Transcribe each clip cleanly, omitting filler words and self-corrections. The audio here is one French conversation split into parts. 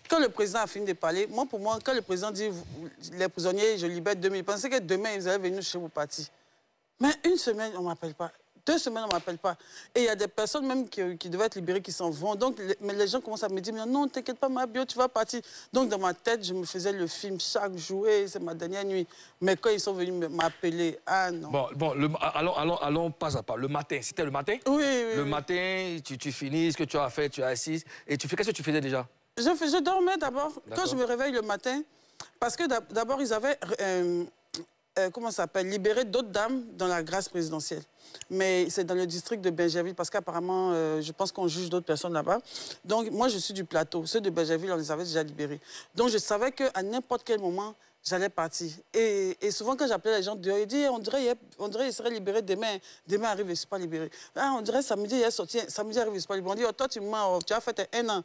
Quand le président a fini de parler, pour moi, quand le président dit les prisonniers, je libère demain, il pensait que demain, ils allaient venir chez vous partir. Mais une semaine, on ne m'appelle pas. 2 semaines, on ne m'appelle pas. Et il y a des personnes même qui devaient être libérées qui s'en vont. Donc, mais les gens commencent à me dire, non, t'inquiète pas, ma bio, tu vas partir. Donc, dans ma tête, je me faisais le film chaque jour. C'est ma dernière nuit. Mais quand ils sont venus m'appeler, ah non. Allons pas à pas. Le matin, c'était le matin? Oui. Le matin, tu finis ce que tu as fait, tu es assise. Et tu fais, qu'est-ce que tu faisais déjà? Je dormais d'abord. Quand je me réveille le matin, parce que d'abord, ils avaient... comment ça s'appelle, libérer d'autres dames dans la grâce présidentielle. Mais c'est dans le district de Bergerville, parce qu'apparemment, je pense qu'on juge d'autres personnes là-bas. Donc, moi, je suis du plateau. Ceux de Bergerville, on les avait déjà libérés. Donc, je savais qu'à n'importe quel moment, j'allais partir. Et souvent, quand j'appelais les gens dehors, ils disaient, on dirait qu'il serait libéré demain. Demain arrive, je ne suis pas libéré. Ah, on dirait samedi, il est sorti. Samedi arrive, je ne suis pas libéré. On dit, oh, toi, tu mens, tu as fait 1 an.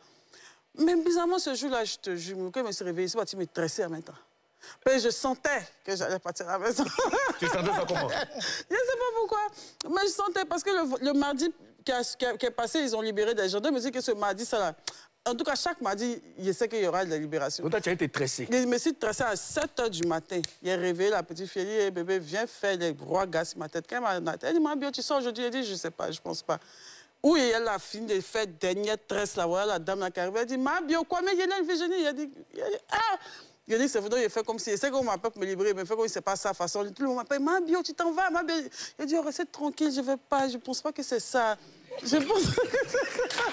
Mais bizarrement, ce jour-là, je te jure, quand je me suis réveillée, je suis partie me tresser en même temps. Mais je sentais que j'allais partir à la maison. Tu sentais ça comment? Je ne sais pas pourquoi. Mais je sentais, parce que le mardi qui est passé, ils ont libéré des gens. Je me dis que ce mardi, ça là. En tout cas, chaque mardi, je sais qu'il y aura de la libération. Donc, tu as été tressée. Je me suis tressée à 7 h du matin. Il est réveillé, la petite fille, elle dit, bébé, viens faire les rois gaz sur ma tête. Quand elle dit, ma bio, tu sors aujourd'hui? Elle dit, je ne sais pas, je ne pense pas. Oui, elle a fini de faire dernière tresse, là, voilà, la dame qui arrive. Elle dit, ma bio, quoi, mais il y a une Virginie. Elle dit, ah! Il a dit, c'est vrai, il fait comme si, c'est qu'on m'appelle pour me libérer, mais il fait comme si c'est pas sa façon. Tout le monde m'appelle, ma bio, tu t'en vas, ma bio. Il a dit, oh, restez tranquille, je ne vais pas, je ne pense pas que c'est ça. Je pense que c'est ça.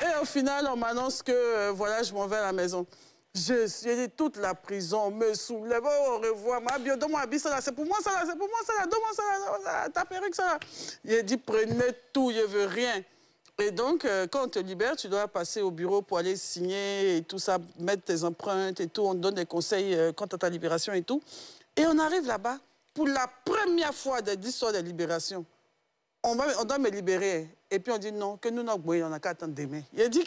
Et au final, on m'annonce que, voilà, je m'en vais à la maison. J'ai dit, toute la prison me soulève, oh, au revoir, ma bio, donne-moi un habit, ça là, c'est pour moi, ça là, c'est pour moi, ça là, donne-moi ça là, ta perruque, ça là. Il a dit, prenez tout, je ne veux rien. Et donc, quand on te libère, tu dois passer au bureau pour aller signer et tout ça, mettre tes empreintes et tout. On te donne des conseils quant à ta libération et tout. Et on arrive là-bas, pour la première fois de l'histoire de libération, on doit me libérer. Et puis on dit non, que nous, on n'a qu'à attendre demain. Il a dit...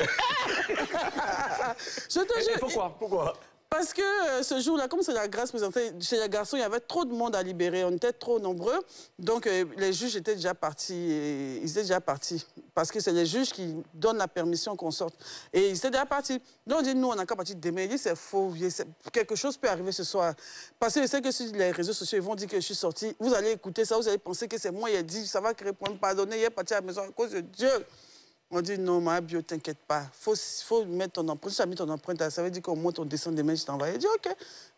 Je te jure. Pourquoi? Parce que ce jour-là, comme c'est la grâce présentée, chez les garçons, il y avait trop de monde à libérer. On était trop nombreux. Donc, les juges étaient déjà partis. Ils étaient déjà partis. Parce que c'est les juges qui donnent la permission qu'on sorte. Et ils étaient déjà partis. Donc, on dit, nous, on n'a qu'à partir demain. Il dit, c'est faux. Quelque chose peut arriver ce soir. Parce que je sais que sur les réseaux sociaux, ils vont dire que je suis sortie. Vous allez écouter ça. Vous allez penser que c'est moi. Il a dit, ça va créer pour me pardonner. Il est parti à la maison à cause de Dieu. On dit non, ma bio, t'inquiète pas. Faut mettre ton empreinte. Si tu as mis ton empreinte, ça veut dire qu'on monte, on descend demain, je t'envoie. Il dit ok.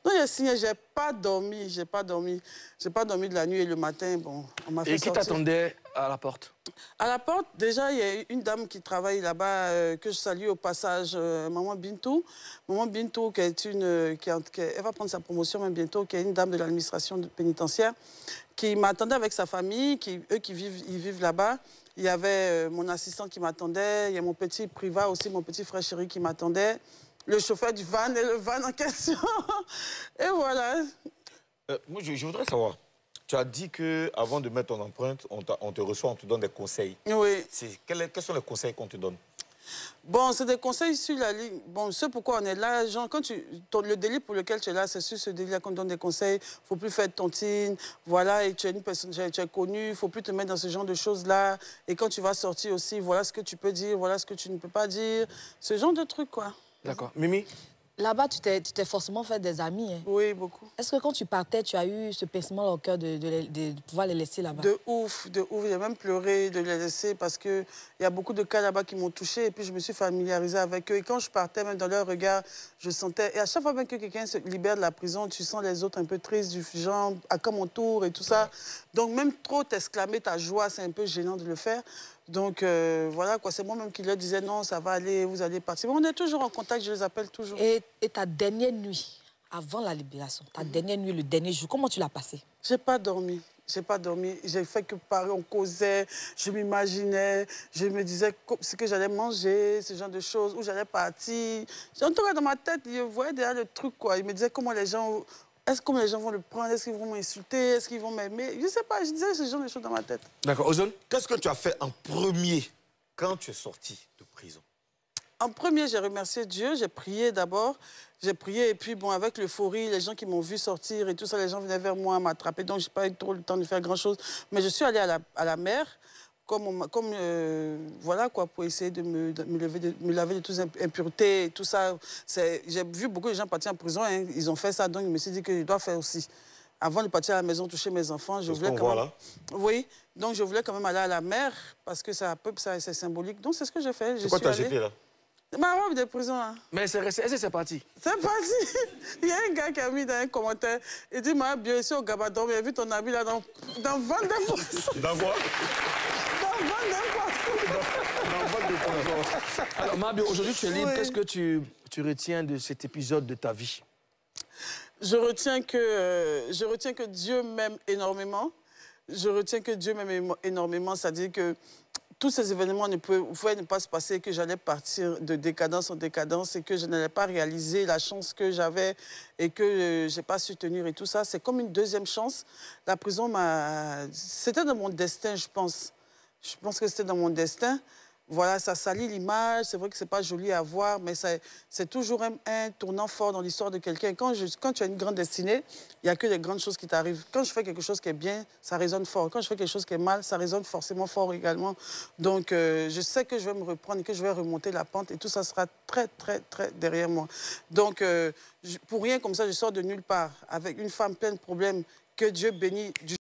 Donc il a signé, j'ai pas dormi. J'ai pas dormi de la nuit et le matin, bon, on m'a fait sortir. Et qui t'attendait à la porte? À la porte, déjà, il y a une dame qui travaille là-bas, que je salue au passage, Maman Bintou. Maman Bintou, qui est elle va prendre sa promotion même bientôt, qui est une dame de l'administration pénitentiaire, qui m'attendait avec sa famille, ils vivent là-bas. Il y avait mon assistant qui m'attendait, il y a mon petit Priva aussi, mon petit frère chéri qui m'attendait, le chauffeur du van et le van en question. Et voilà. Moi, je voudrais savoir, tu as dit qu'avant de mettre ton empreinte, on te reçoit, on te donne des conseils. Oui. Quels sont les conseils qu'on te donne? Bon, c'est des conseils sur la ligne. Bon, c'est pourquoi on est là. Genre, le délit pour lequel tu es là, c'est sur ce délit-là qu'on te donne des conseils. Il ne faut plus faire de tontine. Voilà, et tu es une personne, tu es connue. Il ne faut plus te mettre dans ce genre de choses-là. Et quand tu vas sortir aussi, voilà ce que tu peux dire, voilà ce que tu ne peux pas dire. Ce genre de trucs, quoi. D'accord. Mimi? Là-bas, tu t'es forcément fait des amis. Hein. Oui, beaucoup. Est-ce que quand tu partais, tu as eu ce pincement au cœur de pouvoir les laisser là-bas? De ouf, de ouf. J'ai même pleuré de les laisser parce qu'il y a beaucoup de cas là-bas qui m'ont touchée et puis je me suis familiarisée avec eux. Et quand je partais, même dans leur regard, je sentais... Et à chaque fois même que quelqu'un se libère de la prison, tu sens les autres un peu tristes, du genre à comme mon tour et tout ça. Donc même trop t'exclamer ta joie, c'est un peu gênant de le faire. Donc voilà, quoi, c'est moi-même qui leur disais non, ça va aller, vous allez partir. Mais on est toujours en contact, je les appelle toujours. Et ta dernière nuit, avant la libération, ta dernière nuit, le dernier jour, comment tu l'as passé? J'ai pas dormi. J'ai pas dormi. J'ai fait que parler, on causait, je m'imaginais, je me disais ce que j'allais manger, ce genre de choses, où j'allais partir. En tout cas, dans ma tête, je voyais derrière le truc, quoi. Il me disait comment les gens... Comment les gens vont le prendre? Est-ce qu'ils vont m'insulter? Est-ce qu'ils vont m'aimer? Je ne sais pas, je disais ce genre de choses dans ma tête. D'accord. Ozone, qu'est-ce que tu as fait en premier quand tu es sorti de prison? En premier, j'ai remercié Dieu, j'ai prié d'abord. J'ai prié et puis, bon, avec l'euphorie, les gens qui m'ont vu sortir et tout ça, les gens venaient vers moi m'attraper. Donc, je n'ai pas eu trop le temps de faire grand-chose. Mais je suis allée à la mer. voilà quoi, pour essayer de me laver de toutes les impuretés et tout ça. J'ai vu beaucoup de gens partir en prison, hein, ils ont fait ça, donc je me suis dit que je dois faire aussi. Avant de partir à la maison, toucher mes enfants, je voulais quand même... Là. Oui, donc je voulais quand même aller à la mer, parce que c'est symbolique. Donc c'est ce que j'ai fait. C'est quoi t'as jeté là? Ma robe de prison, là. Mais c'est resté, est-ce que c'est parti? C'est parti. Il y a un gars qui a mis dans un commentaire, il dit, moi, bien ici au Gabadon, j'ai vu ton habit là dans 22 poissons. Dans quoi? Dans 22 poissons. Dans 22 poissons. Alors, Mabio, aujourd'hui, tu es libre. Oui. Qu'est-ce que tu retiens de cet épisode de ta vie? Je retiens que Dieu m'aime énormément. Je retiens que Dieu m'aime énormément, c'est-à-dire que tous ces événements pouvaient ne pas se passer, que j'allais partir de décadence en décadence et que je n'allais pas réaliser la chance que j'avais et que je n'ai pas su tenir et tout ça. C'est comme une deuxième chance. La prison c'était dans mon destin, je pense. Je pense que c'était dans mon destin. Voilà, ça salit l'image. C'est vrai que ce n'est pas joli à voir, mais c'est toujours un tournant fort dans l'histoire de quelqu'un. Quand tu as une grande destinée, il n'y a que des grandes choses qui t'arrivent. Quand je fais quelque chose qui est bien, ça résonne fort. Quand je fais quelque chose qui est mal, ça résonne forcément fort également. Donc, je sais que je vais me reprendre et que je vais remonter la pente et tout ça sera très, très, très derrière moi. Donc, pour rien comme ça, je sors de nulle part avec une femme pleine de problèmes que Dieu bénit du